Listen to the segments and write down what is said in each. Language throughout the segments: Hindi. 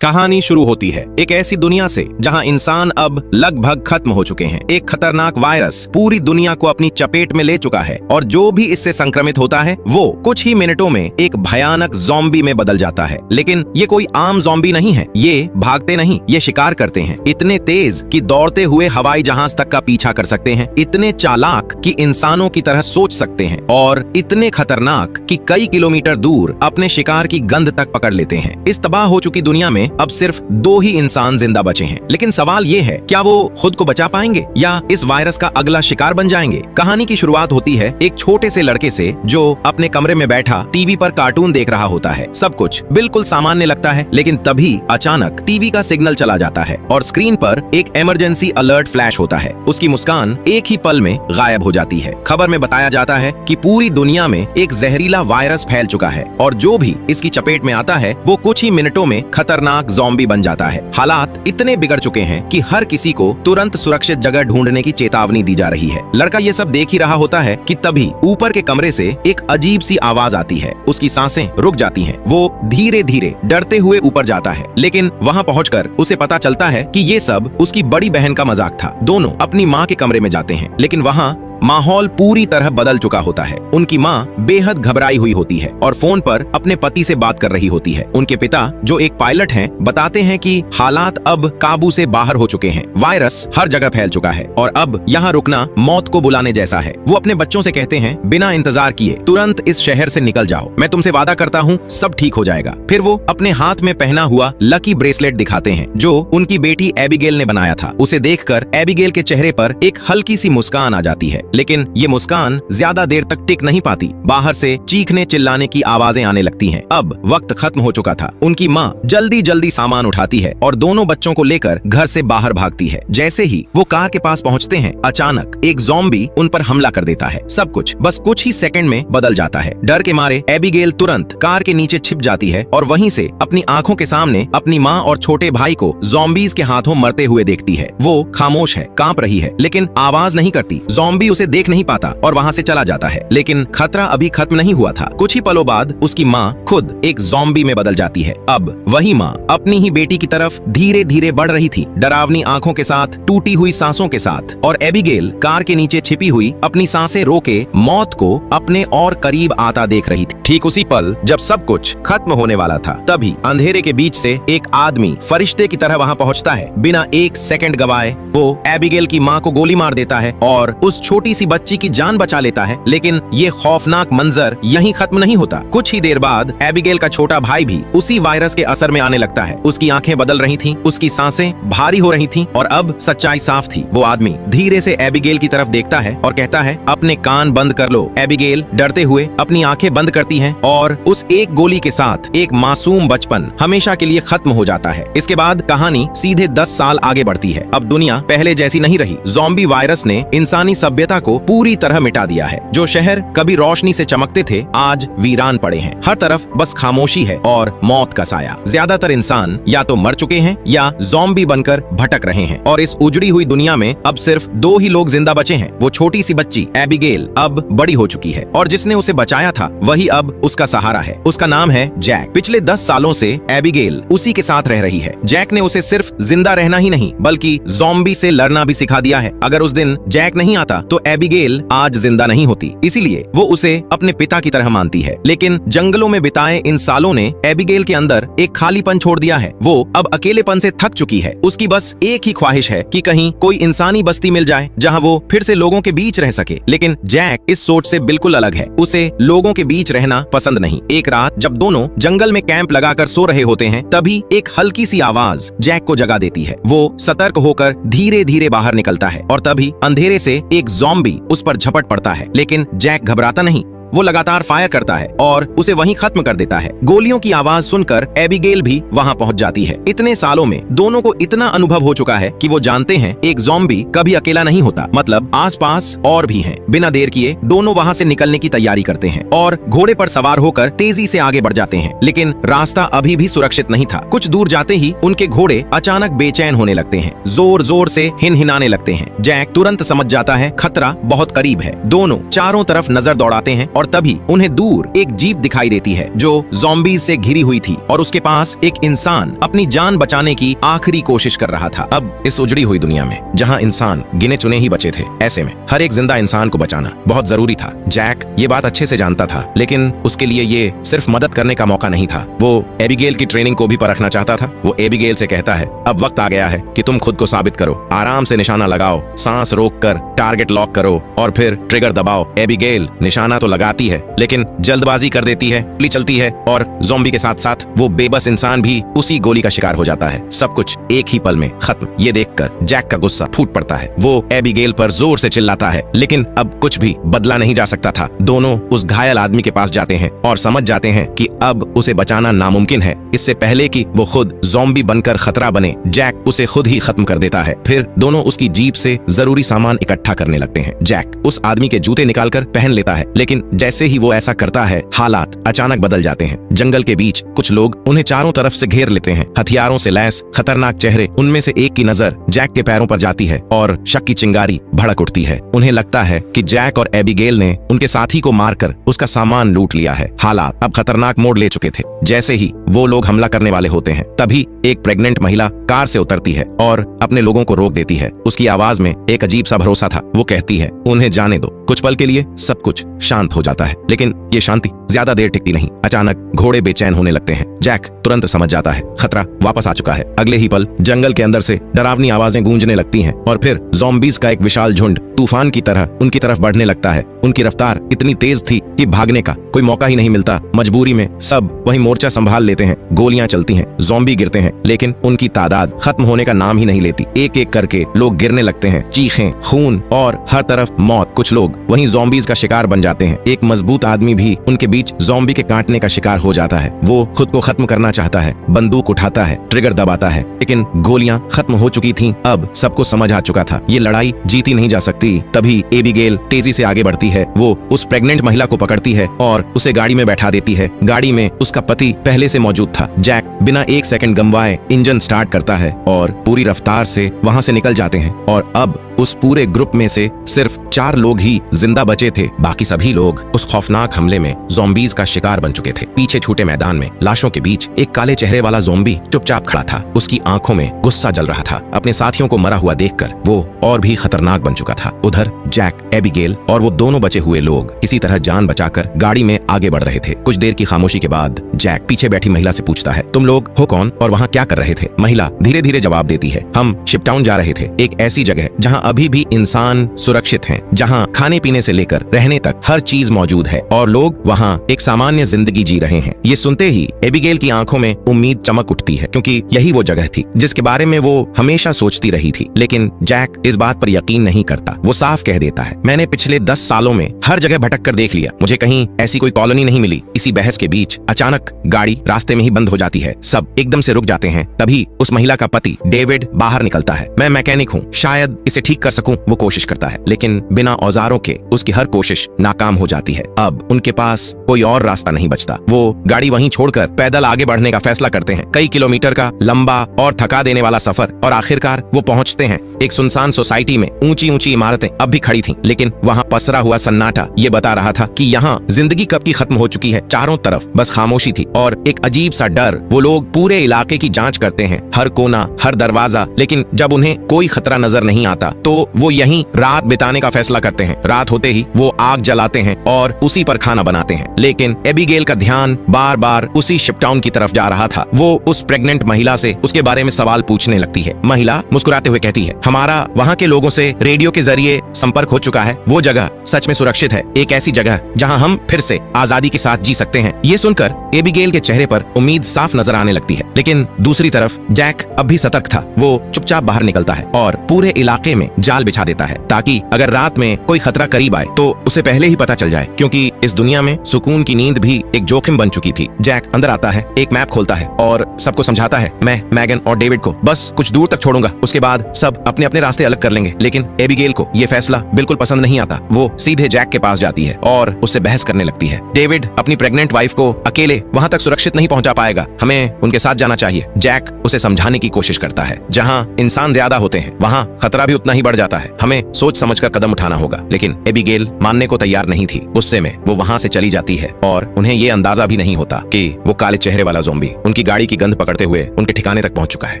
कहानी शुरू होती है एक ऐसी दुनिया से जहां इंसान अब लगभग खत्म हो चुके हैं। एक खतरनाक वायरस पूरी दुनिया को अपनी चपेट में ले चुका है और जो भी इससे संक्रमित होता है वो कुछ ही मिनटों में एक भयानक ज़ॉम्बी में बदल जाता है। लेकिन ये कोई आम ज़ॉम्बी नहीं है, ये भागते नहीं, ये शिकार करते हैं। इतने तेज कि दौड़ते हुए हवाई जहाज तक का पीछा कर सकते हैं, इतने चालाक कि इंसानों की तरह सोच सकते हैं और इतने खतरनाक कि कई किलोमीटर दूर अपने शिकार की गंध तक पकड़ लेते हैं। इस तबाह हो चुकी दुनिया में अब सिर्फ 2 ही इंसान जिंदा बचे हैं। लेकिन सवाल ये है, क्या वो खुद को बचा पाएंगे या इस वायरस का अगला शिकार बन जाएंगे? कहानी की शुरुआत होती है एक छोटे से लड़के से जो अपने कमरे में बैठा टीवी पर कार्टून देख रहा होता है। सब कुछ बिल्कुल सामान्य लगता है, लेकिन तभी अचानक टीवी का सिग्नल चला जाता है और स्क्रीन पर एक इमरजेंसी अलर्ट फ्लैश होता है। उसकी मुस्कान एक ही पल में गायब हो जाती है। खबर में बताया जाता है कि पूरी दुनिया में एक जहरीला वायरस फैल चुका है और जो भी इसकी चपेट में आता है वो कुछ ही मिनटों में खतरनाक ज़ॉम्बी बन जाता है। हालात इतने बिगड़ चुके हैं कि हर किसी को तुरंत सुरक्षित जगह ढूंढने की चेतावनी दी जा रही है। लड़का ये सब देख ही रहा होता है कि तभी ऊपर के कमरे से एक अजीब सी आवाज आती है। उसकी सांसें रुक जाती हैं। वो धीरे धीरे डरते हुए ऊपर जाता है, लेकिन वहां पहुंचकर उसे पता चलता है कि ये सब उसकी बड़ी बहन का मजाक था। दोनों अपनी माँ के कमरे में जाते हैं, लेकिन वहां माहौल पूरी तरह बदल चुका होता है। उनकी माँ बेहद घबराई हुई होती है और फोन पर अपने पति से बात कर रही होती है। उनके पिता जो एक पायलट हैं, बताते हैं कि हालात अब काबू से बाहर हो चुके हैं। वायरस हर जगह फैल चुका है और अब यहाँ रुकना मौत को बुलाने जैसा है। वो अपने बच्चों से कहते हैं, बिना इंतजार किए तुरंत इस शहर से निकल जाओ, मैं तुमसे वादा करता हूँ सब ठीक हो जाएगा। फिर वो अपने हाथ में पहना हुआ लकी ब्रेसलेट दिखाते हैं जो उनकी बेटी एबिगेल ने बनाया था। उसे देखकर एबिगेल के चेहरे पर एक हल्की सी मुस्कान आ जाती है, लेकिन ये मुस्कान ज्यादा देर तक टिक नहीं पाती। बाहर से चीखने चिल्लाने की आवाजें आने लगती हैं। अब वक्त खत्म हो चुका था। उनकी माँ जल्दी जल्दी सामान उठाती है और दोनों बच्चों को लेकर घर से बाहर भागती है। जैसे ही वो कार के पास पहुंचते हैं, अचानक एक ज़ॉम्बी उन पर हमला कर देता है। सब कुछ बस कुछ ही सेकंड में बदल जाता है। डर के मारे एबिगेल तुरंत कार के नीचे छिप जाती है और वहीं से अपनी आंखों के सामने अपनी माँ और छोटे भाई को ज़ॉम्बीज के हाथों मरते हुए देखती है। वो खामोश है, कांप रही है, लेकिन आवाज नहीं करती। ज़ॉम्बी उसे देख नहीं पाता और वहां से चला जाता है। लेकिन खतरा अभी खत्म नहीं हुआ था। कुछ ही पलों बाद उसकी माँ खुद एक ज़ॉम्बी में बदल जाती है। अब वही माँ अपनी ही बेटी की तरफ धीरे धीरे बढ़ रही थी, डरावनी आंखों के साथ, टूटी हुई सांसों के साथ। और एबिगेल कार के नीचे छिपी हुई अपनी सांसें रोके मौत को अपने और करीब आता देख रही थी। ठीक उसी पल जब सब कुछ खत्म होने वाला था, तभी अंधेरे के बीच से एक आदमी फरिश्ते की तरह वहां पहुंचता है। बिना एक सेकंड गवाए वो एबिगेल की माँ को गोली मार देता है और उस छोटी सी बच्ची की जान बचा लेता है। लेकिन ये खौफनाक मंजर यहीं खत्म नहीं होता। कुछ ही देर बाद एबिगेल का छोटा भाई भी उसी वायरस के असर में आने लगता है। उसकी आंखें बदल रही थीं, उसकी सांसें भारी हो रही थीं और अब सच्चाई साफ थी। वो आदमी धीरे से एबिगेल की तरफ देखता है और कहता है, अपने कान बंद कर लो। एबिगेल डरते हुए अपनी आंखें बंद करती है और उस एक गोली के साथ एक मासूम बचपन हमेशा के लिए खत्म हो जाता है। इसके बाद कहानी सीधे 10 साल आगे बढ़ती है। अब दुनिया पहले जैसी नहीं रही। ज़ॉम्बी वायरस ने इंसानी सभ्यता को पूरी तरह मिटा दिया है। जो शहर कभी रोशनी से चमकते थे, आज वीरान पड़े हैं। हर तरफ बस खामोशी है और मौत का साया। ज्यादातर इंसान या तो मर चुके हैं या ज़ॉम्बी बनकर भटक रहे हैं और इस उजड़ी हुई दुनिया में अब सिर्फ 2 ही लोग जिंदा बचे हैं। वो छोटी सी बच्ची एबिगेल अब बड़ी हो चुकी है और जिसने उसे बचाया था वही अब उसका सहारा है। उसका नाम है जैक। पिछले 10 सालों से एबिगेल उसी के साथ रह रही है। जैक ने उसे सिर्फ जिंदा रहना ही नहीं बल्कि ज़ॉम्बी से लड़ना भी सिखा दिया है। अगर उस दिन जैक नहीं आता तो एबिगेल आज जिंदा नहीं होती। इसीलिए वो उसे अपने पिता की तरह मानती है। लेकिन जंगलों में बिताए इन सालों ने एबिगेल के अंदर एक खालीपन छोड़ दिया है। वो अब अकेलेपन से थक चुकी है। उसकी बस एक ही ख्वाहिश है कि कहीं कोई इंसानी बस्ती मिल जाए जहां वो फिर से लोगों के बीच रह सके। लेकिन जैक इस सोच से बिल्कुल अलग है। उसे लोगों के बीच रहना पसंद नहीं। एक रात जब दोनों जंगल में कैंप लगाकर सो रहे होते हैं, तभी एक हल्की सी आवाज जैक को जगा देती है। वो सतर्क होकर धीरे धीरे बाहर निकलता है और तभी अंधेरे से एक ज़ॉम्बी उस पर झपट पड़ता है। लेकिन जैक घबराता नहीं। वो लगातार फायर करता है और उसे वहीं खत्म कर देता है। गोलियों की आवाज सुनकर एबिगेल भी वहां पहुंच जाती है। इतने सालों में दोनों को इतना अनुभव हो चुका है कि वो जानते हैं एक ज़ॉम्बी कभी अकेला नहीं होता, मतलब आसपास और भी हैं। बिना देर किए दोनों वहां से निकलने की तैयारी करते हैं और घोड़े पर सवार होकर तेजी से आगे बढ़ जाते हैं। लेकिन रास्ता अभी भी सुरक्षित नहीं था। कुछ दूर जाते ही उनके घोड़े अचानक बेचैन होने लगते हैं, जोर जोर से हिनहिनाने लगते हैं। जैक तुरंत समझ जाता है खतरा बहुत करीब है। दोनों चारों तरफ नजर दौड़ाते हैं और तभी उन्हें दूर एक जीप दिखाई देती है जो ज़ॉम्बीज से घिरी हुई थी और उसके पास एक इंसान अपनी जान बचाने की आखिरी कोशिश कर रहा था। अब इस उजड़ी हुई दुनिया में जहां इंसान गिने चुने ही बचे थे, ऐसे में हर एक जिंदा इंसान को बचाना बहुत जरूरी था। जैक ये बात अच्छे से जानता था, लेकिन उसके लिए ये सिर्फ मदद करने का मौका नहीं था। वो एबिगेल की ट्रेनिंग को भी परखना चाहता था। वो एबिगेल से कहता है, अब वक्त आ गया है कि तुम खुद को साबित करो। आराम से निशाना लगाओ, सांस रोककर टारगेट लॉक करो और फिर ट्रिगर दबाओ। एबिगेल निशाना तो लगाती है, लेकिन जल्दबाजी कर देती है, गोली चलती है और ज़ॉम्बी के साथ साथ वो बेबस इंसान भी उसी गोली का शिकार हो जाता है। सब कुछ एक ही पल में खत्म। ये देखकर जैक का गुस्सा फूट पड़ता है। वो एबिगेल पर जोर से चिल्लाता है, लेकिन अब कुछ भी बदला नहीं जा सकता था। दोनों उस घायल आदमी के पास जाते हैं और समझ जाते हैं कि अब उसे बचाना नामुमकिन है। इससे पहले कि वो खुद ज़ॉम्बी बनकर खतरा बने, जैक उसे खुद ही खत्म कर देता है। फिर दोनों उसकी जीप से जरूरी सामान इकट्ठा करने लगते हैं। जैक उस आदमी के जूते निकालकर पहन लेता है, लेकिन जैसे ही वो ऐसा करता है, हालात अचानक बदल जाते हैं। जंगल के बीच कुछ लोग उन्हें चारों तरफ से घेर लेते हैं। हथियारों से लैस खतरनाक चेहरे। उनमें से एक की नजर जैक के पैरों पर जाती है और शक की चिंगारी भड़क उठती है। उन्हें लगता है कि जैक और एबिगेल ने उनके साथी को मारकर उसका सामान लूट लिया है। हालात अब खतरनाक मोड़ ले चुके थे। जैसे ही वो लोग हमला करने वाले होते हैं, तभी एक प्रेग्नेंट महिला कार से उतरती है और अपने लोगों को रोक देती है। उसकी आवाज में एक अजीब सा भरोसा था। वो कहती है, उन्हें जाने दो। कुछ पल के लिए सब कुछ शांत हो जाता है, लेकिन ये शांति ज्यादा देर टिकती नहीं। अचानक घोड़े बेचैन होने लगते हैं। जैक तुरंत समझ जाता है खतरा वापस आ चुका है। अगले ही पल जंगल के अंदर से डरावनी आवाजें गूंजने लगती हैं और फिर ज़ॉम्बीज का एक विशाल झुंड तूफान की तरह उनकी तरफ बढ़ने लगता है। उनकी रफ्तार इतनी तेज थी कि भागने का कोई मौका ही नहीं मिलता। मजबूरी में सब वही मोर्चा संभाल लेते हैं। गोलियां चलती हैं, ज़ॉम्बी गिरते हैं, लेकिन उनकी तादाद खत्म होने का नाम ही नहीं लेती। एक एक करके लोग गिरने लगते हैं। चीखें, खून और हर तरफ मौत। कुछ लोग वहीं ज़ॉम्बीज का शिकार बन जाते हैं। एक मजबूत आदमी भी उनके बीच ज़ॉम्बी के काटने का शिकार हो जाता है। वो खुद को खत्म करना चाहता है, बंदूक उठाता है, ट्रिगर दबाता है, लेकिन गोलियां खत्म हो चुकी थीं। अब सबको समझ आ चुका था, ये लड़ाई जीती नहीं जा सकती। तभी एबिगेल तेजी से आगे बढ़ती है। वो उस प्रेग्नेंट महिला को पकड़ती है और उसे गाड़ी में बैठा देती है। गाड़ी में उसका पति पहले से मौजूद था। जैक बिना एक सेकंड गंवाए इंजन स्टार्ट करता है और पूरी रफ्तार से वहां से निकल जाते हैं। और अब उस पूरे ग्रुप में से सिर्फ 4 लोग ही जिंदा बचे थे। बाकी सभी लोग उस खौफनाक हमले में ज़ॉम्बीज का शिकार बन चुके थे। पीछे छूटे मैदान में लाशों के बीच एक काले चेहरे वाला ज़ॉम्बी चुपचाप खड़ा था। उसकी आंखों में गुस्सा जल रहा था। अपने साथियों को मरा हुआ देखकर वो और भी खतरनाक बन चुका था। उधर जैक, एबिगेल और वो दोनों बचे हुए लोग किसी तरह जान बचाकर गाड़ी में आगे बढ़ रहे थे। कुछ देर की खामोशी के बाद जैक पीछे बैठी महिला से पूछता है, तुम लोग हो कौन और वहाँ क्या कर रहे थे? महिला धीरे धीरे जवाब देती है, हम शिपटाउन जा रहे थे, एक ऐसी जगह जहाँ अभी भी इंसान सुरक्षित हैं, जहाँ खाने पीने से लेकर रहने तक हर चीज मौजूद है और लोग वहाँ एक सामान्य जिंदगी जी रहे हैं। ये सुनते ही एबिगेल की आंखों में उम्मीद चमक उठती है, क्योंकि यही वो जगह थी जिसके बारे में वो हमेशा सोचती रही थी। लेकिन जैक इस बात पर यकीन नहीं करता। वो साफ कह देता है, मैंने पिछले 10 सालों में हर जगह भटक कर देख लिया, मुझे कहीं ऐसी कोई कॉलोनी नहीं मिली। इसी बहस के बीच अचानक गाड़ी रास्ते में ही बंद हो जाती है। सब एकदम से रुक जाते हैं। तभी उस महिला का पति डेविड बाहर निकलता है। मैं मैकेनिक हूँ, शायद इसे ठीक कर सकूं, वो कोशिश करता है, लेकिन बिना औजारों के उसकी हर कोशिश नाकाम हो जाती है। अब उनके पास कोई और रास्ता नहीं बचता। वो गाड़ी वहीं छोड़कर पैदल आगे बढ़ने का फैसला करते हैं। कई किलोमीटर का लंबा और थका देने वाला सफर, और आखिरकार वो पहुंचते हैं एक सुनसान सोसाइटी में। ऊंची ऊंची इमारतें अब भी खड़ी थीं, लेकिन वहां पसरा हुआ सन्नाटा ये बता रहा था कि यहाँ जिंदगी कब की खत्म हो चुकी है। चारों तरफ बस खामोशी थी और एक अजीब सा डर। वो लोग पूरे इलाके की जांच करते हैं, हर कोना, हर दरवाजा, लेकिन जब उन्हें कोई खतरा नजर नहीं आता तो वो यहीं रात बिताने का फैसला करते हैं। रात होते ही वो आग जलाते हैं और उसी पर खाना बनाते हैं। लेकिन एबिगेल का ध्यान बार बार उसी शिपटाउन की तरफ जा रहा था। वो उस प्रेग्नेंट महिला से उसके बारे में सवाल पूछने लगती है। महिला मुस्कुराते हुए कहती है, हमारा वहाँ के लोगों से रेडियो के जरिए संपर्क हो चुका है। वो जगह सच में सुरक्षित है, एक ऐसी जगह जहाँ हम फिर से आजादी के साथ जी सकते हैं। ये सुनकर एबिगेल के चेहरे पर उम्मीद साफ नजर आने लगती है। लेकिन दूसरी तरफ जैक अब भी सतर्क था। वो चुपचाप बाहर निकलता है और पूरे इलाके में जाल बिछा देता है, ताकि अगर रात में कोई खतरा करीब आए तो उसे पहले ही पता चल जाए, क्योंकि इस दुनिया में सुकून की नींद भी एक जोखिम बन चुकी थी। जैक अंदर आता है, एक मैप खोलता है और सबको समझाता है, मैं मैगन और डेविड को बस कुछ दूर तक छोड़ूंगा, उसके बाद सब अपने अपने रास्ते अलग कर लेंगे। लेकिन एबिगेल को यह फैसला बिल्कुल पसंद नहीं आता। वो सीधे जैक के पास जाती है और उससे बहस करने लगती है। डेविड अपनी प्रेग्नेंट वाइफ को अकेले वहां तक सुरक्षित नहीं पहुंचा पाएगा, हमें उनके साथ जाना चाहिए। जैक उसे समझाने की कोशिश करता है, जहां इंसान ज्यादा होते हैं वहां खतरा भी उतना ही ही बढ़ जाता है। हमें सोच समझकर कदम उठाना होगा। लेकिन एबिगेल मानने को तैयार नहीं थी। गुस्से में वो वहां से चली जाती है और उन्हें ये अंदाजा भी नहीं होता कि वो काले चेहरे वाला ज़ॉम्बी उनकी गाड़ी की गंध पकड़ते हुए उनके ठिकाने तक पहुंच चुका है।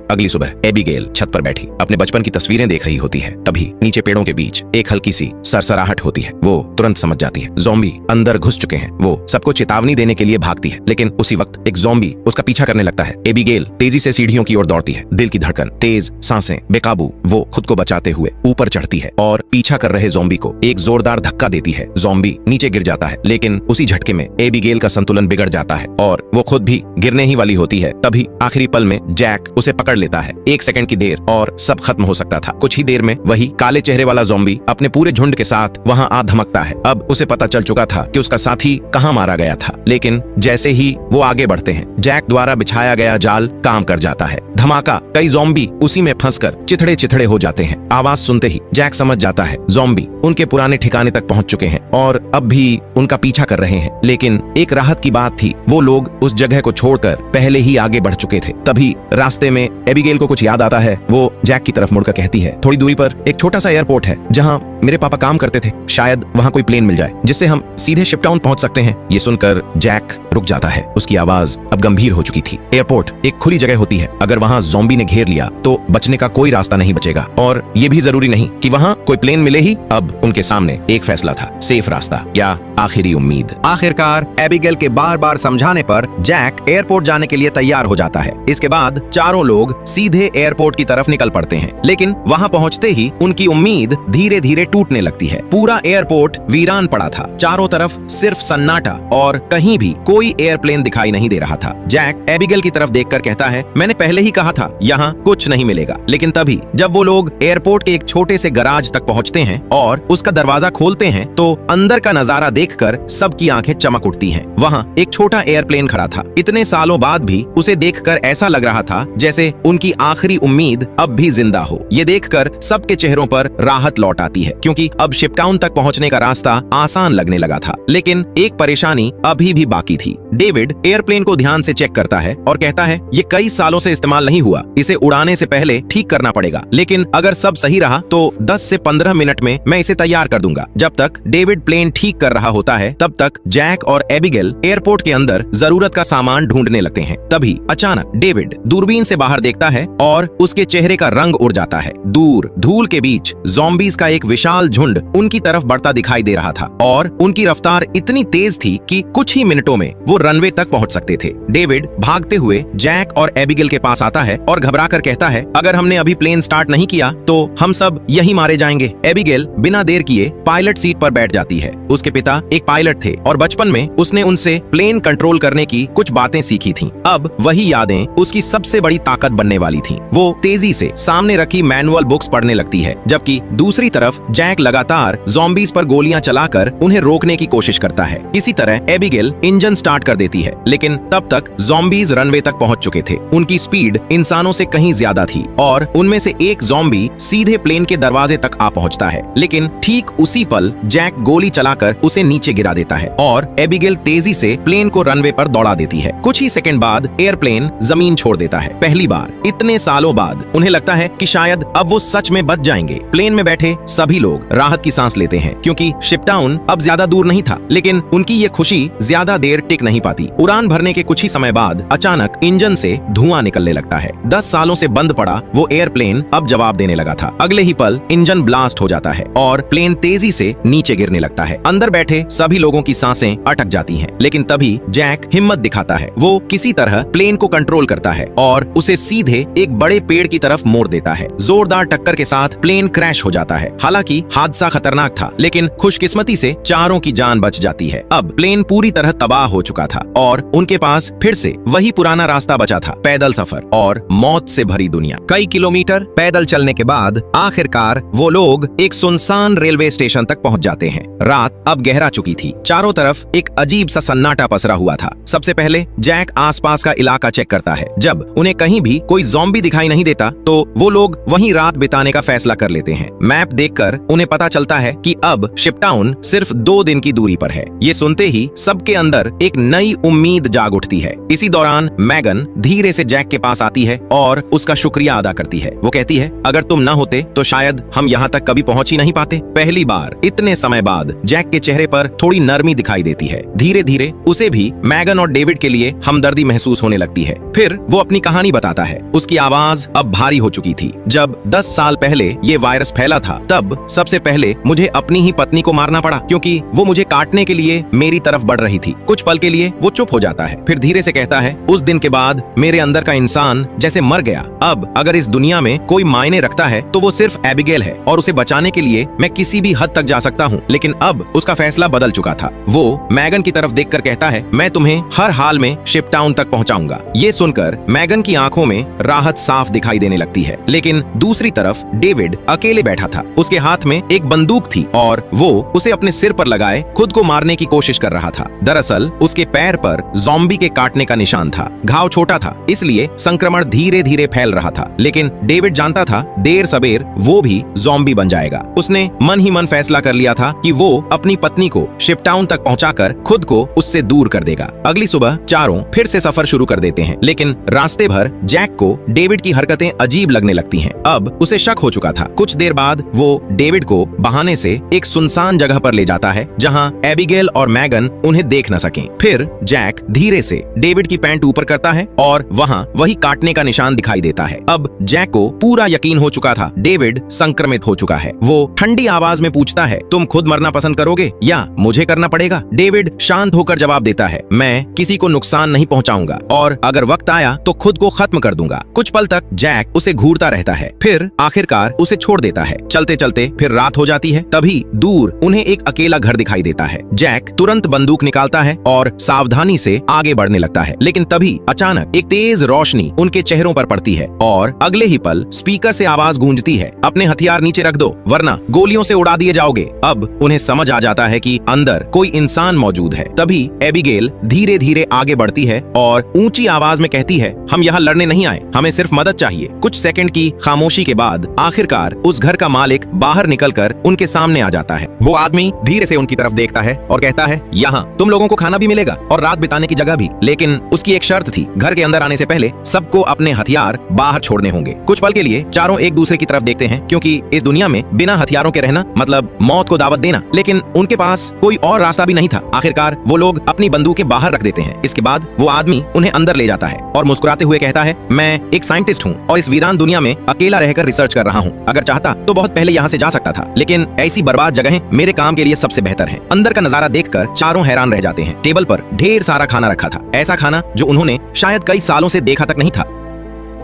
अगली सुबह एबिगेल छत पर बैठी अपने बचपन की तस्वीरें देख रही होती है। तभी नीचे पेड़ों के बीच एक हल्की सी सरसराहट होती है। वो तुरंत समझ जाती है ज़ॉम्बी अंदर घुस चुके हैं। वो सबको चेतावनी देने के लिए भागती है, लेकिन उसी वक्त एक ज़ॉम्बी उसका पीछा करने लगता है। एबिगेल तेजी से सीढ़ियों की ओर दौड़ती है। दिल की धड़कन तेज, सांसें बेकाबू। वो खुद को बचाते हुए ऊपर चढ़ती है और पीछा कर रहे ज़ॉम्बी को एक जोरदार धक्का देती है। ज़ॉम्बी नीचे गिर जाता है, लेकिन उसी झटके में एबिगेल का संतुलन बिगड़ जाता है और वो खुद भी गिरने ही वाली होती है। तभी आखिरी पल में जैक उसे पकड़ लेता है। 1 सेकंड की देर और सब खत्म हो सकता था। कुछ ही देर में वही काले चेहरे वाला ज़ॉम्बी अपने पूरे झुंड के साथ वहां आ धमकता है। अब उसे पता चल चुका था कि उसका साथी कहां मारा गया था, लेकिन जैसे ही वो आगे बढ़ते हैं, जैक द्वारा बिछाया गया जाल काम कर जाता है। धमाका, कई ज़ॉम्बी उसी में फंसकर चिथड़े चिथड़े हो जाते हैं। आवाज सुनते ही जैक समझ जाता है ज़ॉम्बी उनके पुराने ठिकाने तक पहुंच चुके हैं और अब भी उनका पीछा कर रहे हैं। लेकिन एक राहत की बात थी, वो लोग उस जगह को छोड़कर पहले ही आगे बढ़ चुके थे। तभी रास्ते में एबिगेल को कुछ याद आता है। वो जैक की तरफ मुड़कर कहती है, थोड़ी दूरी पर एक छोटा सा एयरपोर्ट है जहां मेरे पापा काम करते थे। शायद वहां कोई प्लेन मिल जाए जिससे हम सीधे शिपटाउन पहुंच सकते हैं। ये सुनकर जैक रुक जाता है। उसकी आवाज अब गंभीर हो चुकी थी। एयरपोर्ट एक खुली जगह होती है। अगर वहां ज़ॉम्बी ने घेर लिया तो बचने का कोई रास्ता नहीं बचेगा, और ये भी जरूरी नहीं कि वहां कोई प्लेन मिले ही। अब उनके सामने एक फैसला था, सेफ रास्ता या आखिरी उम्मीद। आखिरकार एबिगेल के बार बार समझाने पर जैक एयरपोर्ट जाने के लिए तैयार हो जाता है। इसके बाद चारों लोग सीधे एयरपोर्ट की तरफ निकल पड़ते हैं, लेकिन वहां पहुंचते ही उनकी उम्मीद धीरे धीरे टूटने लगती है। पूरा एयरपोर्ट वीरान पड़ा था। चारों तरफ सिर्फ सन्नाटा और कहीं भी कोई एयरप्लेन दिखाई नहीं दे रहा था। जैक एबिगेल की तरफ देखकर कहता है, मैंने पहले ही कहा था यहाँ कुछ नहीं मिलेगा। लेकिन तभी जब वो लोग एयरपोर्ट के एक छोटे से गराज तक पहुंचते हैं और उसका दरवाजा खोलते हैं तो अंदर का नजारा देखकर सबकी आंखें चमक उठती हैं। वहां एक छोटा एयरप्लेन खड़ा था। इतने सालों बाद भी उसे देखकर ऐसा लग रहा था जैसे उनकी आखिरी उम्मीद अब भी जिंदा हो। ये देखकर सबके चेहरों पर राहत लौट आती है, क्योंकि अब शिपटाउन तक पहुंचने का रास्ता आसान लगने लगा था। लेकिन एक परेशानी अभी भी बाकी थी। डेविड एयरप्लेन को ध्यान से चेक करता है और कहता है, ये कई सालों से इस्तेमाल नहीं हुआ, इसे उड़ाने से पहले ठीक करना पड़ेगा। लेकिन अगर सब सही रहा तो 10 से 15 मिनट में मैं इसे तैयार कर दूंगा। जब तक डेविड प्लेन ठीक कर रहा होता है, तब तक जैक और एबिगेल एयरपोर्ट के अंदर जरूरत का सामान ढूंढने लगते हैं। तभी अचानक डेविड दूरबीन से बाहर देखता है और उसके चेहरे का रंग उड़ जाता है। दूर धूल के बीच ज़ॉम्बीज का एक विशाल झुंड उनकी तरफ बढ़ता दिखाई दे रहा था और उनकी रफ्तार इतनी तेज थी कि कुछ ही मिनटों में वो रनवे तक पहुंच सकते थे। डेविड भागते हुए जैक और एबिगेल के पास आता है और घबराकर कहता है, अगर हमने अभी प्लेन स्टार्ट नहीं किया तो हम सब यहीं मारे जाएंगे। एबिगेल बिना देर किए पायलट सीट पर बैठ जाती है। उसके पिता एक पायलट थे और बचपन में उसने उनसे प्लेन कंट्रोल करने की कुछ बातें सीखी थीं। अब वही यादें उसकी सबसे बड़ी ताकत बनने वाली थीं। वो तेजी से सामने रखी मैनुअल बुक्स पढ़ने लगती है, जबकि दूसरी तरफ जैक लगातार ज़ॉम्बीज पर गोलियां चलाकर उन्हें रोकने की कोशिश करता है। इसी तरह एबिगेल इंजन स्टार्ट कर देती है, लेकिन तब तक ज़ॉम्बीज रनवे तक पहुंच चुके थे। उनकी स्पीड इंसानों से कहीं ज्यादा थी और उनमें से एक ज़ॉम्बी सीधे प्लेन के दरवाजे तक आ पहुंचता है। लेकिन ठीक उसी पल जैक गोली चलाकर उसे नीचे गिरा देता है और एबिगेल तेजी से प्लेन को रनवे पर दौड़ा देती है। कुछ ही सेकंड बाद एयरप्लेन जमीन छोड़ देता है। पहली बार इतने सालों बाद उन्हें लगता है कि शायद अब वो सच में बच जाएंगे। प्लेन में बैठे सभी लोग राहत की सांस लेते हैं, क्योंकि शिपटाउन अब ज्यादा दूर नहीं था। लेकिन उनकी ये खुशी ज्यादा देर टिक नहीं पाती। उड़ान भरने के कुछ ही समय बाद अचानक इंजन से धुआं निकलने लगता है। 10 सालों से बंद पड़ा वो एयरप्लेन अब जवाब देने लगा था। अगले ही पल इंजन ब्लास्ट हो जाता है और प्लेन तेजी से नीचे गिरने लगता है। अंदर बैठे सभी लोगों की सांसें अटक जाती हैं। लेकिन तभी जैक हिम्मत दिखाता है। वो किसी तरह प्लेन को कंट्रोल करता है और उसे सीधे एक बड़े पेड़ की तरफ मोड़ देता है। जोरदार टक्कर के साथ प्लेन क्रैश हो जाता है। हालांकि हादसा खतरनाक था, लेकिन खुशकिस्मती से चारों की जान बच जाती है। अब प्लेन पूरी तरह तबाह हो चुका था और उनके पास फिर से वही पुराना रास्ता बचा था, पैदल सफर और मौत से भरी दुनिया। कई किलोमीटर पैदल चलने के बाद आखिरकार वो लोग एक सुनसान रेलवे स्टेशन तक पहुंच जाते हैं। रात अब गहरा चुकी थी। चारों तरफ एक अजीब सा सन्नाटा पसरा हुआ था। सबसे पहले जैक आसपास का इलाका चेक करता है। जब उन्हें कहीं भी कोई ज़ॉम्बी दिखाई नहीं देता तो वो लोग वहीं रात बिताने का फैसला कर लेते हैं। मैप देखकर उन्हें पता चलता है कि अब शिपटाउन सिर्फ 2 दिन की दूरी पर है। ये सुनते ही सबके अंदर एक नई उम्मीद जाग उठती है। इसी दौरान मैगन धीरे से जैक के पास आती है और उसका शुक्रिया अदा करती है। वो कहती है, अगर तुम न होते तो शायद हम यहाँ तक कभी पहुंच ही नहीं पाते। पहली बार इतने समय बाद जैक के चेहरे पर थोड़ी नरमी दिखाई देती है। धीरे धीरे उसे भी मैगन और डेविड के लिए हमदर्दी महसूस होने लगती है। फिर वो अपनी कहानी बताता है। उसकी आवाज अब भारी हो चुकी थी। जब 10 साल पहले ये वायरस फैला था, तब सबसे पहले मुझे अपनी ही पत्नी को मारना पड़ा, क्योंकि वो मुझे काटने के लिए मेरी तरफ बढ़ रही थी। कुछ पल के लिए वो चुप हो जाता है, फिर धीरे से कहता है, उस दिन के बाद मेरे अंदर का इंसान जैसे मर गया। अब अगर इस दुनिया में कोई मायने रखता है तो वो सिर्फ एबिगेल है, और उसे बचाने के लिए मैं किसी भी हद तक जा सकता हूँ। लेकिन अब उसका फैसला बदल चुका था। वो मैगन की तरफ देखकर कहता है, मैं तुम्हें हर हाल में शिपटाउन तक पहुंचाऊंगा। ये सुनकर मैगन की आंखों में राहत साफ दिखाई देने लगती है। लेकिन दूसरी तरफ डेविड अकेले बैठा था। उसके हाथ में एक बंदूक थी और वो उसे अपने सिर पर लगाए खुद को मारने की कोशिश कर रहा था। दरअसल उसके पैर पर ज़ॉम्बी के काटने का निशान था। घाव छोटा था, इसलिए संक्रमण धीरे धीरे फैल रहा था। लेकिन डेविड जानता था देर सबेर वो भी ज़ॉम्बी बन जाएगा। उसने मन ही मन फैसला कर लिया था कि वो अपनी पत्नी को शिपटाउन तक पहुंचाकर खुद को उससे दूर कर देगा। अगली सुबह चारों फिर से सफर शुरू कर देते हैं। लेकिन रास्ते भर जैक को डेविड की हरकतें अजीब लगने लगती हैं। अब उसे शक हो चुका था। कुछ देर बाद वो डेविड को बहाने से एक सुनसान जगह पर ले जाता है, जहां एबिगेल और मैगन उन्हें देख न सकें। फिर जैक धीरे से डेविड की पैंट ऊपर करता है और वहां वही काटने का निशान दिखाई देता है। अब जैक को पूरा यकीन हो चुका था, डेविड संक्रमित हो चुका है। वो ठंडी आवाज में पूछता है, तुम खुद मरना पसंद करोगे या मुझे करना पड़ेगा? डेविड शांत होकर जवाब देता है, मैं किसी को नुकसान नहीं पहुंचाऊंगा और अगर वक्त आया तो खुद को खत्म कर दूंगा। कुछ पल तक जैक उसे घूरता रहता है, फिर आखिरकार उसे छोड़ देता है। चलते चलते फिर रात हो जाती है। तभी दूर उन्हें एक अकेला घर दिखाई देता है। जैक तुरंत बंदूक निकालता है और सावधानी से आगे बढ़ने लगता है। लेकिन तभी अचानक एक तेज रोशनी उनके चेहरों पर पड़ती है और अगले ही पल स्पीकर से आवाज गूंजती है, अपने हथियार नीचे रख दो वरना गोलियों से उड़ा दिए जाओगे। अब उन्हें समझ आ जाता है कि अंदर कोई इंसान मौजूद है। तभी एबिगेल धीरे धीरे आगे बढ़ती है और ऊंची आवाज में कहती है, हम यहाँ लड़ने नहीं आए, हमें सिर्फ मदद चाहिए। कुछ सेकंड की खामोशी के बाद आखिरकार उस घर का मालिक बाहर निकलकर उनके सामने आ जाता है। वो आदमी धीरे से उनकी तरफ देखता है और कहता है, यहाँ तुम लोगों को खाना भी मिलेगा और रात बिताने की जगह भी, लेकिन उसकी एक शर्त थी, घर के अंदर आने से पहले सबको अपने हथियार बाहर छोड़ने होंगे। कुछ पल के लिए चारों एक दूसरे की तरफ देखते हैं, क्योंकि इस दुनिया में बिना हथियारों के रहना मतलब मौत को दावत देना। लेकिन उनके पास कोई और रास्ता भी नहीं था। आखिरकार वो लोग अपनी बंदूकें बाहर रख देते हैं। इसके बाद वो आदमी उन्हें अंदर ले जाता है और मुस्कुराते हुए कहता है, मैं एक साइंटिस्ट हूँ और इस वीरान दुनिया में अकेला रहकर रिसर्च कर रहा हूँ। अगर चाहता तो बहुत पहले यहाँ से जा सकता था, लेकिन ऐसी बर्बाद जगहें मेरे काम के लिए सबसे बेहतर है। अंदर का नजारा देखकर चारों हैरान रह जाते हैं। टेबल पर ढेर सारा खाना रखा था, ऐसा खाना जो उन्होंने शायद कई सालों से देखा तक नहीं था।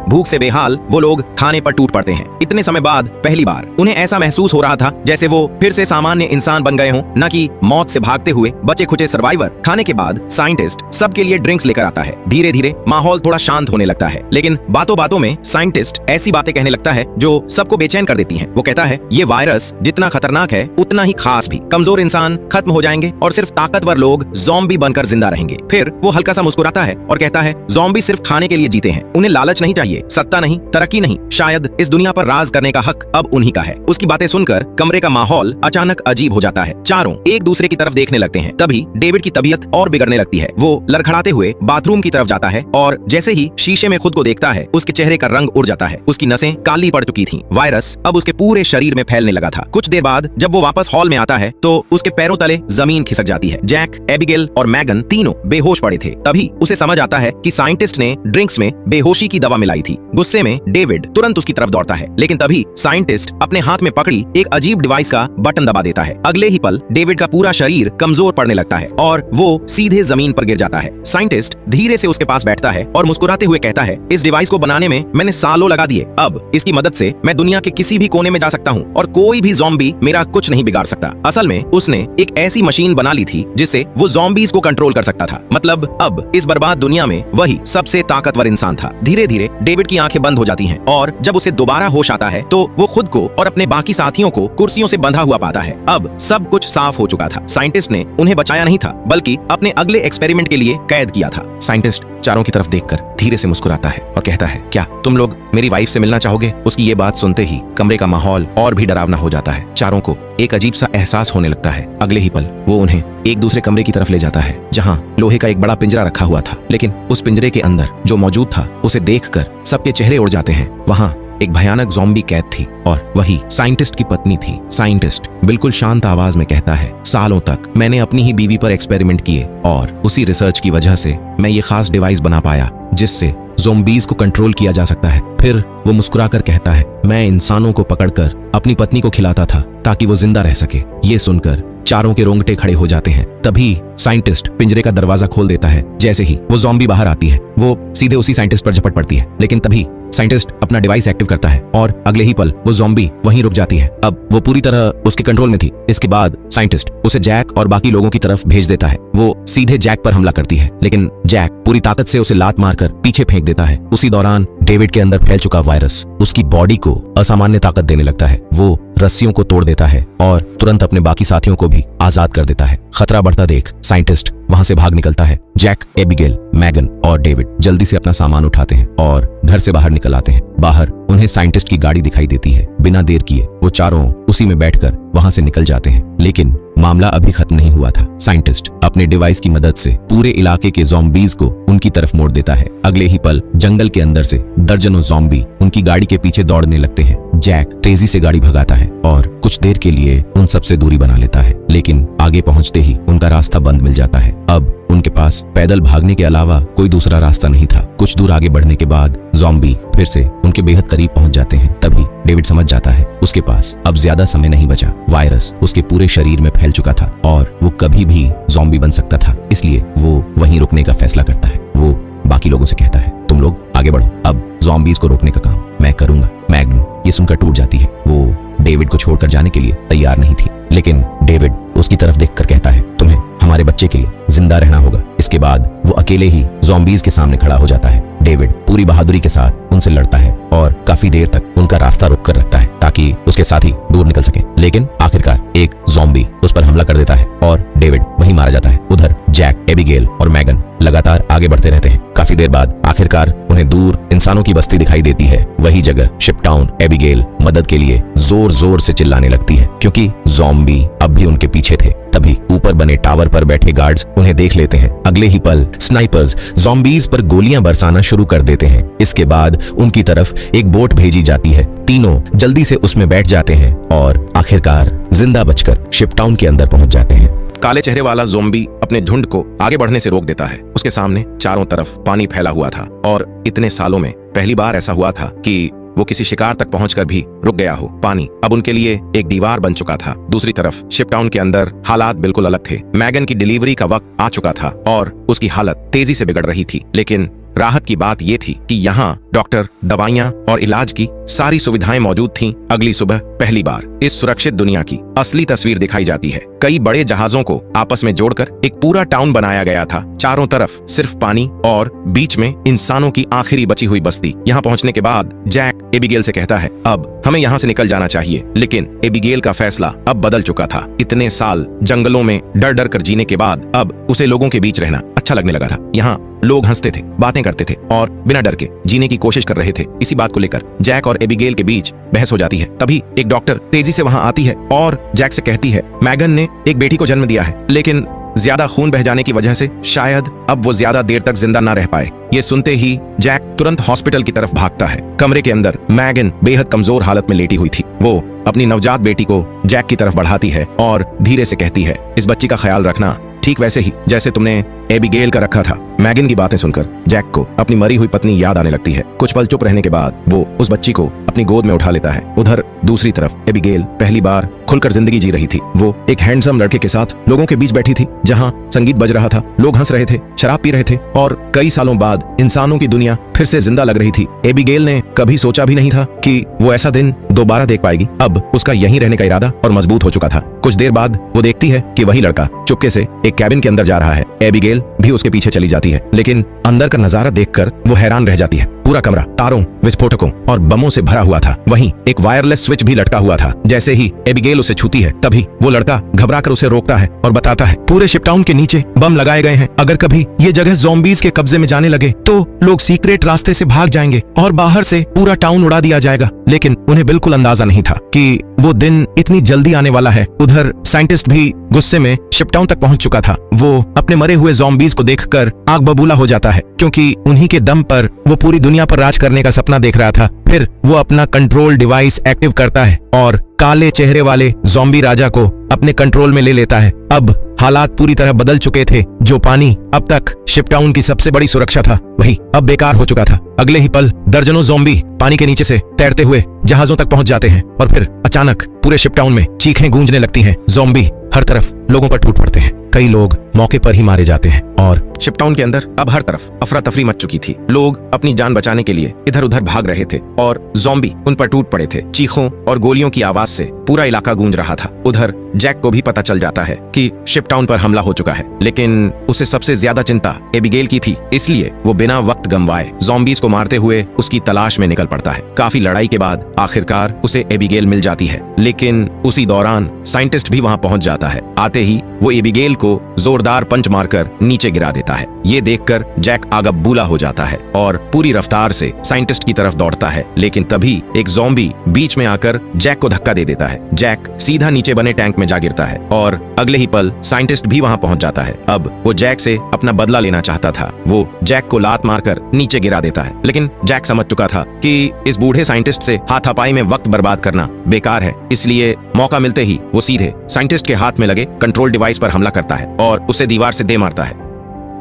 भूख से बेहाल वो लोग खाने पर टूट पड़ते हैं। इतने समय बाद पहली बार उन्हें ऐसा महसूस हो रहा था जैसे वो फिर से सामान्य इंसान बन गए हों, न कि मौत से भागते हुए बचे खुचे सर्वाइवर। खाने के बाद साइंटिस्ट सबके लिए ड्रिंक्स लेकर आता है। धीरे धीरे माहौल थोड़ा शांत होने लगता है, लेकिन बातों बातों में साइंटिस्ट ऐसी बातें कहने लगता है जो सबको बेचैन कर देती हैं। वो कहता है, ये वायरस जितना खतरनाक है उतना ही खास भी। कमजोर इंसान खत्म हो जाएंगे और सिर्फ ताकतवर लोग ज़ॉम्बी बनकर जिंदा रहेंगे। फिर वो हल्का सा मुस्कुराता है और कहता है, ज़ॉम्बी सिर्फ खाने के लिए जीते हैं, उन्हें लालच नहीं चाहिए, सत्ता नहीं, तरक्की नहीं, शायद इस दुनिया पर राज करने का हक अब उन्हीं का है। उसकी बातें सुनकर कमरे का माहौल अचानक अजीब हो जाता है। चारों एक दूसरे की तरफ देखने लगते हैं। तभी डेविड की तबीयत और बिगड़ने लगती है। वो लड़खड़ाते हुए बाथरूम की तरफ जाता है और जैसे ही शीशे में खुद को देखता है, उसके चेहरे का रंग उड़ जाता है। उसकी नसें काली पड़ चुकी थीं। वायरस अब उसके पूरे शरीर में फैलने लगा था। कुछ देर बाद जब वो वापस हॉल में आता है तो उसके पैरों तले जमीन खिसक जाती है। जैक, एबिगेल और मैगन तीनों बेहोश पड़े थे। तभी उसे समझ आता है कि साइंटिस्ट ने ड्रिंक्स में बेहोशी की दवा मिलाई थी। गुस्से में डेविड तुरंत उसकी तरफ दौड़ता है, लेकिन तभी साइंटिस्ट अपने हाथ में पकड़ी एक अजीब डिवाइस का बटन दबा देता है। अगले ही पल डेविड का पूरा शरीर कमजोर पड़ने लगता है और वो सीधे जमीन पर गिर जाता है। साइंटिस्ट धीरे से उसके पास बैठता है और मुस्कुराते हुए कहता है, इस डिवाइस को बनाने में मैंने सालों लगा दिए। अब इसकी मदद से मैं दुनिया के किसी भी कोने में जा सकता हूँ और कोई भी ज़ॉम्बी मेरा कुछ नहीं बिगाड़ सकता। असल में उसने एक ऐसी मशीन बना ली थी जिससे वो ज़ॉम्बीज को कंट्रोल कर सकता था। मतलब अब इस बर्बाद दुनिया में वही सबसे ताकतवर इंसान था। धीरे धीरे डेविड की आंखें बंद हो जाती हैं और जब उसे दोबारा होश आता है तो वो खुद को और अपने बाकी साथियों को कुर्सियों से बंधा हुआ पाता है। अब सब कुछ साफ हो चुका था। साइंटिस्ट ने उन्हें बचाया नहीं था, बल्कि अपने अगले एक्सपेरिमेंट के लिए लिए कैद किया था। साइंटिस्ट चारों की तरफ देखकर धीरे से मुस्कुराता है और कहता है, क्या तुम लोग मेरी वाइफ से मिलना चाहोगे? उसकी ये बात सुनते ही कमरे का माहौल और भी डरावना हो जाता है। चारों को एक अजीब सा एहसास होने लगता है। अगले ही पल वो उन्हें एक दूसरे कमरे की तरफ ले जाता है जहां लोहे का एक बड़ा पिंजरा रखा हुआ था, लेकिन उस पिंजरे के अंदर जो मौजूद था उसे देखकर सबके चेहरे उड़ जाते हैं। वहां एक भयानक ज़ॉम्बी कैद थी और वही साइंटिस्ट की पत्नी थी। साइंटिस्ट बिल्कुल शांत आवाज में कहता है, सालों तक मैंने अपनी ही बीवी पर एक्सपेरिमेंट किए और उसी रिसर्च की वजह से मैं ये खास डिवाइस बना पाया जिससे ज़ॉम्बीज को कंट्रोल किया जा सकता है। फिर वो मुस्कुराकर कहता है, मैं इंसानों को पकड़कर अपनी पत्नी को खिलाता था ताकि वो जिंदा रह सके। ये सुनकर चारों के रोंगटे खड़े हो जाते हैं। तभी साइंटिस्ट पिंजरे का दरवाजा खोल देता है। जैसे ही वो ज़ॉम्बी बाहर आती है वो सीधे उसी साइंटिस्ट पर झपट पड़ती है, लेकिन तभी साइंटिस्ट अपना डिवाइस एक्टिव करता है और अगले ही पल वो ज़ॉम्बी वहीं रुक जाती है। अब वो पूरी तरह उसके कंट्रोल में थी। इसके बाद साइंटिस्ट उसे जैक और बाकी लोगों की तरफ भेज देता है। वो सीधे जैक पर हमला करती है, लेकिन जैक पूरी ताकत से उसे लात मारकर पीछे फेंक देता है। उसी दौरान डेविड के अंदर फैल चुका वायरस उसकी बॉडी को असामान्य ताकत देने लगता है। वो रस्सियों को तोड़ देता है और तुरंत अपने बाकी साथियों को भी आजाद कर देता है। खतरा बढ़ता देख साइंटिस्ट वहां से भाग निकलता है। जैक, एबिगेल, मैगन और डेविड जल्दी से अपना सामान उठाते हैं और घर से बाहर निकल आते हैं। बाहर उन्हें साइंटिस्ट की गाड़ी दिखाई देती है। बिना देर किए वो चारों उसी में बैठकर वहां से निकल जाते हैं, लेकिन मामला अभी खत्म नहीं हुआ था। साइंटिस्ट अपने डिवाइस की मदद से पूरे इलाके के ज़ॉम्बीज को उनकी तरफ मोड़ देता है। अगले ही पल जंगल के अंदर से दर्जनों ज़ॉम्बी उनकी गाड़ी के पीछे दौड़ने लगते हैं। जैक तेजी से गाड़ी भगाता है और कुछ देर के लिए उन सबसे दूरी बना लेता है, लेकिन आगे पहुंचते ही उनका रास्ता बंद मिल जाता है। अब उनके पास पैदल भागने के अलावा कोई दूसरा रास्ता नहीं था। कुछ दूर आगे बढ़ने के बाद ज़ॉम्बी फिर से उनके बेहद करीब पहुंच जाते हैं। तभी डेविड समझ जाता है उसके पास अब ज्यादा समय नहीं बचा। वायरस उसके पूरे शरीर में फैल चुका था और वो कभी भी ज़ॉम्बी बन सकता था, इसलिए वो वहीं रुकने का फैसला करता है। वो बाकी लोगों से कहता है, तुम लोग आगे बढ़ो, अब ज़ॉम्बीज को रोकने का काम मैं करूंगा। मैग्न ये सुनकर टूट जाती है। वो डेविड को छोड़कर जाने के लिए तैयार नहीं थी, लेकिन डेविड उसकी तरफ देखकर कहता है, तुम्हें हमारे बच्चे के लिए जिंदा रहना होगा। इसके बाद वो अकेले ही ज़ॉम्बीज के सामने खड़ा हो जाता है। डेविड पूरी बहादुरी के साथ उनसे लड़ता है और काफी देर तक उनका रास्ता रोक कर रखता है ताकि उसके साथी दूर निकल सके, लेकिन आखिरकार एक ज़ॉम्बी उस पर हमला कर देता है और डेविड वहीं मारा जाता है। उधर जैक, एबिगेल और मैगन लगातार आगे बढ़ते रहते हैं। काफी देर बाद आखिरकार उन्हें दूर इंसानों की बस्ती दिखाई देती है। वही जगह शिपटाउन। एबिगेल मदद के लिए जोर जोर से चिल्लाने लगती है क्योंकि ज़ॉम्बी अब भी उनके पीछे थे। तभी ऊपर बने टावर पर बैठे गार्ड्स उन्हें देख लेते हैं। अगले ही पल स्नाइपर्स ज़ॉम्बीज पर गोलियां बरसाना शुरू कर देते हैं। इसके बाद उनकी तरफ एक बोट भेजी जाती है। तीनों जल्दी से उसमें बैठ जाते हैं और आखिरकार जिंदा बचकर शिपटाउन के अंदर पहुंच जाते हैं। काले चेहरे वाला ज़ॉम्बी अपने झुंड को आगे बढ़ने से रोक देता है। उसके सामने चारों तरफ पानी फैला हुआ था और इतने सालों में पहली बार ऐसा हुआ था कि वो किसी शिकार तक पहुंचकर भी रुक गया हो। पानी अब उनके लिए एक दीवार बन चुका था। दूसरी तरफ शिपटाउन के अंदर हालात बिल्कुल अलग थे। मैगन की डिलीवरी का वक्त आ चुका था और उसकी हालत तेजी से बिगड़ रही थी, लेकिन राहत की बात यह थी कि यहाँ डॉक्टर, दवाइयाँ और इलाज की सारी सुविधाएं मौजूद थीं। अगली सुबह पहली बार इस सुरक्षित दुनिया की असली तस्वीर दिखाई जाती है। कई बड़े जहाजों को आपस में जोड़कर एक पूरा टाउन बनाया गया था। चारों तरफ सिर्फ पानी और बीच में इंसानों की आखिरी बची हुई बस्ती। यहाँ पहुँचने के बाद जैक एबिगेल से कहता है, अब हमें यहाँ से निकल जाना चाहिए, लेकिन एबिगेल का फैसला अब बदल चुका था। इतने साल जंगलों में डर डर कर जीने के बाद अब उसे लोगों के बीच रहना अच्छा लगने लगा था। यहाँ लोग हंसते थे, बातें करते थे और बिना डर के जीने की कोशिश कर रहे थे। इसी बात को लेकर जैक और एबिगेल के बीच बहस हो जाती है। तभी एक डॉक्टर तेजी से वहां आती है और जैक से कहती है, मैगन ने एक बेटी को जन्म दिया है, लेकिन ज्यादा खून बह जाने की वजह से शायद अब वो ज्यादा देर तक जिंदा ना रह पाए। ये सुनते ही जैक तुरंत हॉस्पिटल की तरफ भागता है। कमरे के अंदर मैगन बेहद कमजोर हालत में लेटी हुई थी। वो अपनी नवजात बेटी को जैक की तरफ बढ़ाती है और धीरे से कहती है, इस बच्ची का ख्याल रखना ठीक वैसे ही जैसे तुमने एबिगेल का रखा था। मैगन की बातें सुनकर जैक को अपनी मरी हुई पत्नी याद आने लगती है। कुछ पल चुप रहने के बाद वो उस बच्ची को अपनी गोद में उठा लेता है। उधर दूसरी तरफ एबिगेल पहली बार खुलकर जिंदगी जी रही थी। वो एक हैंडसम लड़के के साथ लोगों के बीच बैठी थी, जहां संगीत बज रहा था, लोग हंस रहे थे, शराब पी रहे थे और कई सालों बाद इंसानों की दुनिया फिर से जिंदा लग रही थी। एबिगेल ने कभी सोचा भी नहीं था कि वो ऐसा दिन दोबारा देख पाएगी। अब उसका यहीं रहने का इरादा और मजबूत हो चुका था। कुछ देर बाद वो देखती है कि वही लड़का चुपके से एक कैबिन के अंदर जा रहा है। एबिगेल भी उसके पीछे चली जाती है, लेकिन अंदर का नजारा देखकर वो हैरान रह जाती है। पूरा कमरा तारों, विस्फोटकों और बमों से भरा हुआ था। वहीं एक वायरलेस स्विच भी लटका हुआ था। जैसे ही एबिगेल उसे छूती है तभी वो लड़का घबराकर उसे रोकता है और बताता है पूरे शिपटाउन के नीचे बम लगाए गए हैं। अगर कभी ये जगह ज़ॉम्बीज के कब्जे में जाने लगे तो लोग सीक्रेट रास्ते से भाग जाएंगे और बाहर से पूरा टाउन उड़ा दिया जाएगा। लेकिन उन्हें बिल्कुल अंदाजा नहीं था कि वो दिन इतनी जल्दी आने वाला है। उधर साइंटिस्ट भी गुस्से में शिपटाउन तक पहुंच चुका था। वो अपने मरे हुए ज़ॉम्बीज को देखकर आग बबूला हो जाता है, क्योंकि उन्हीं के दम पर वो पूरी दुनिया पर राज करने का सपना देख रहा था। फिर वो अपना कंट्रोल डिवाइस एक्टिव करता है और काले चेहरे वाले ज़ॉम्बी राजा को अपने कंट्रोल में ले लेता है। अब हालात पूरी तरह बदल चुके थे। जो पानी अब तक शिपटाउन की सबसे बड़ी सुरक्षा था, वही अब बेकार हो चुका था। अगले ही पल दर्जनों ज़ॉम्बी पानी के नीचे से तैरते हुए जहाजों तक पहुंच जाते हैं और फिर अचानक पूरे शिपटाउन में चीखें गूंजने लगती हैं। ज़ॉम्बी हर तरफ लोगों पर टूट पड़ते हैं। कई लोग मौके पर ही मारे जाते हैं और शिपटाउन के अंदर अब हर तरफ अफरा तफरी मच चुकी थी। लोग अपनी जान बचाने के लिए इधर उधर भाग रहे थे और ज़ॉम्बी उन पर टूट पड़े थे। चीखों और गोलियों की आवाज से पूरा इलाका गूंज रहा था। उधर जैक को भी पता चल जाता है कि शिपटाउन पर हमला हो चुका है, लेकिन उसे सबसे ज्यादा चिंता एबिगेल की थी। इसलिए वो बिना वक्त गंवाए ज़ॉम्बीज को मारते हुए उसकी तलाश में निकल पड़ता है। काफी लड़ाई के बाद आखिरकार उसे एबिगेल मिल जाती है, लेकिन उसी दौरान साइंटिस्ट भी वहां पहुंच जाता है। आते ही वो एबिगेल को जोरदार पंच मारकर नीचे गिरा देता है। ये देखकर जैक आगबूला हो जाता है और पूरी रफ्तार से साइंटिस्ट की तरफ दौड़ता है, लेकिन तभी एक ज़ॉम्बी बीच में आकर जैक को धक्का दे देता है। जैक सीधा नीचे बने टैंक में जा गिरता है और अगले ही पल साइंटिस्ट भी वहां पहुंच जाता है। अब वो जैक से अपना बदला लेना चाहता था। वो जैक को लात मारकर नीचे गिरा देता है, लेकिन जैक समझ चुका था कि इस बूढ़े साइंटिस्ट से हाथापाई में वक्त बर्बाद करना बेकार है। इसलिए मौका मिलते ही वो सीधे साइंटिस्ट के हाथ में लगे कंट्रोल डिवाइस पर हमला करता है और उसे दीवार से दे मारता है।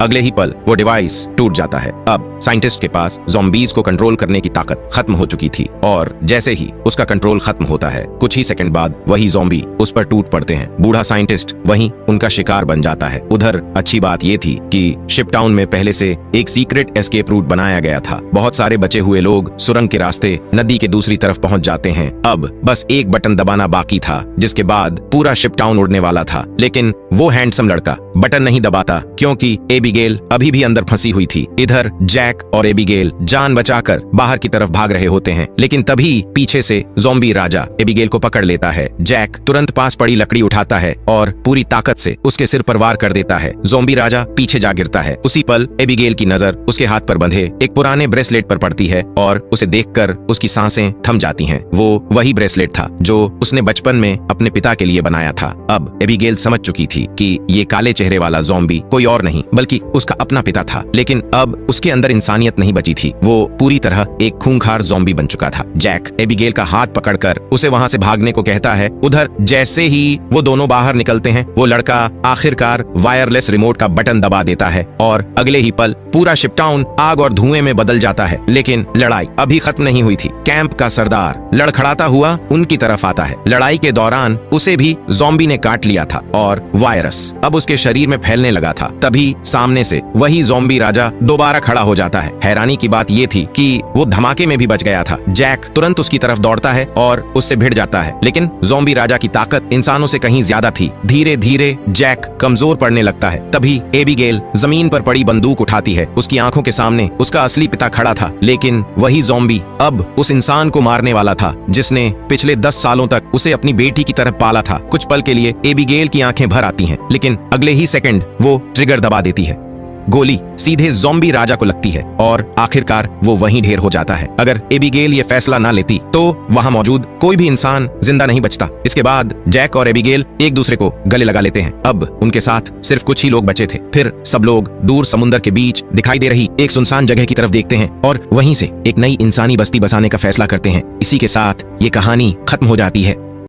अगले ही पल वो डिवाइस टूट जाता है। अब साइंटिस्ट के पास ज़ॉम्बीज को कंट्रोल करने की ताकत खत्म हो चुकी थी और जैसे ही उसका कंट्रोल खत्म होता है, कुछ ही सेकंड बाद वही ज़ॉम्बी उस पर टूट पड़ते हैं। बूढ़ा साइंटिस्ट वहीं उनका शिकार बन जाता है। उधर अच्छी बात ये थी कि शिपटाउन में पहले से एक सीक्रेट एस्केप रूट बनाया गया था। बहुत सारे बचे हुए लोग सुरंग के रास्ते नदी के दूसरी तरफ पहुंच जाते हैं। अब बस एक बटन दबाना बाकी था, जिसके बाद पूरा शिपटाउन उड़ने वाला था। लेकिन वो हैंडसम लड़का बटन नहीं दबाता, क्योंकि एबिगेल अभी भी अंदर फंसी हुई थी। इधर जैक और एबिगेल जान बचाकर बाहर की तरफ भाग रहे होते हैं, लेकिन तभी पीछे से ज़ॉम्बी राजा एबिगेल को पकड़ लेता है। जैक तुरंत पास पड़ी लकड़ी उठाता है और पूरी ताकत से उसके सिर पर वार कर देता है। ज़ॉम्बी राजा पीछे जा गिरता है। उसी पल एबिगेल की नजर उसके हाथ पर बंधे एक पुराने ब्रेसलेट पर पड़ती है और उसे देखकर उसकी सांसें थम जाती हैं। वो वही ब्रेसलेट था जो उसने बचपन में अपने पिता के लिए बनाया था। अब एबिगेल समझ चुकी थी कि ये काले चेहरे वाला ज़ॉम्बी कोई और नहीं बल्कि उसका अपना पिता था, लेकिन अब उसके अंदर इंसानियत नहीं बची थी। वो पूरी तरह एक खूंखार ज़ॉम्बी बन चुका था। जैक एबिगेल का हाथ पकड़कर उसे वहां से भागने को कहता है। उधर जैसे ही वो दोनों बाहर निकलते हैं, वो लड़का आखिरकार वायरलेस रिमोट का बटन दबा देता है और अगले ही पल पूरा शिपटाउन आग और धुएं में बदल जाता है। लेकिन लड़ाई अभी खत्म नहीं हुई थी। कैंप का सरदार लड़खड़ाता हुआ उनकी तरफ आता है। लड़ाई के दौरान उसे भी ज़ॉम्बी ने काट लिया था और वायरस अब उसके शरीर में फैलने लगा था। तभी सामने से वही ज़ॉम्बी राजा दोबारा खड़ा हो जाता है। हैरानी की बात यह थी कि वो धमाके में भी बच गया था। जैक तुरंत उसकी तरफ दौड़ता है और उससे भिड़ जाता है, लेकिन ज़ॉम्बी राजा की ताकत इंसानों से कहीं ज्यादा थी। धीरे धीरे जैक कमजोर पड़ने लगता है। तभी एबिगेल जमीन पर पड़ी बंदूक उठाती है। उसकी आंखों के सामने उसका असली पिता खड़ा था, लेकिन वही ज़ॉम्बी अब उस इंसान को मारने वाला था जिसने पिछले 10 सालों तक उसे अपनी बेटी की तरह पाला था। कुछ पल के लिए एबिगेल की आंखें भर आती हैं, लेकिन अगले ही सेकंड वो ट्रिगर दबा देती है। गोली सीधे ज़ॉम्बी राजा को लगती है और आखिरकार वो वहीं ढेर हो जाता है। अगर एबिगेल ये फैसला ना लेती तो वहां मौजूद कोई भी इंसान जिंदा नहीं बचता। इसके बाद जैक और एबिगेल एक दूसरे को गले लगा लेते हैं। अब उनके साथ सिर्फ कुछ ही लोग बचे थे। फिर सब लोग दूर समुद्र के बीच दिखाई दे रही एक सुनसान जगह की तरफ देखते हैं और वहीं से एक नई इंसानी बस्ती बसाने का फैसला करते हैं। इसी के साथ ये कहानी खत्म हो जाती है।